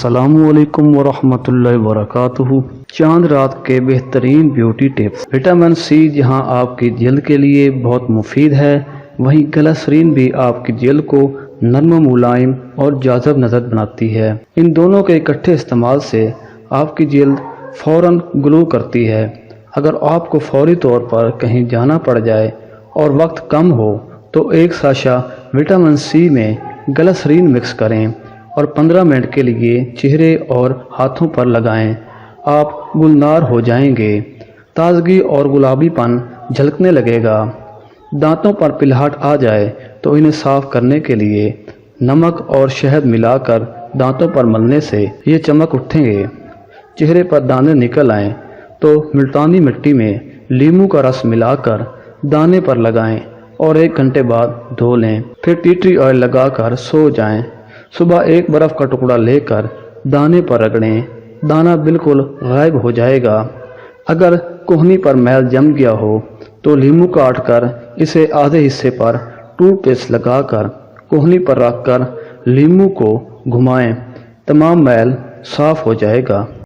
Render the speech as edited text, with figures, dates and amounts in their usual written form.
السلام علیکم ورحمۃ اللہ وبرکاتہ۔ چاند رات کے بہترین بیوٹی ٹپس۔ وٹامن سی جہاں آپ کی جلد کے لیے بہت مفید ہے، وہیں گلسرین بھی آپ کی جلد کو نرم و ملائم اور جاذب نظر بناتی ہے۔ ان دونوں کے اکٹھے استعمال سے آپ کی جلد فوراً گلو کرتی ہے۔ اگر آپ کو فوری طور پر کہیں جانا پڑ جائے اور وقت کم ہو تو ایک ساشا وٹامن سی میں گلسرین مکس کریں اور 15 منٹ کے لیے چہرے اور ہاتھوں پر لگائیں۔ آپ گلنار ہو جائیں گے، تازگی اور گلابی پن جھلکنے لگے گا۔ دانتوں پر پلہاٹ آ جائے تو انہیں صاف کرنے کے لیے نمک اور شہد ملا کر دانتوں پر ملنے سے یہ چمک اٹھیں گے۔ چہرے پر دانے نکل آئیں تو ملتانی مٹی میں لیموں کا رس ملا کر دانے پر لگائیں اور 1 گھنٹے بعد دھو لیں، پھر ٹی ٹری آئل لگا کر سو جائیں۔ صبح ایک برف کا ٹکڑا لے کر دانے پر رگڑیں، دانہ بالکل غائب ہو جائے گا۔ اگر کوہنی پر میل جم گیا ہو تو لیموں کاٹ کر اسے آدھے حصے پر ٹوتھ پیسٹ لگا کر کوہنی پر رکھ کر لیموں کو گھمائیں، تمام میل صاف ہو جائے گا۔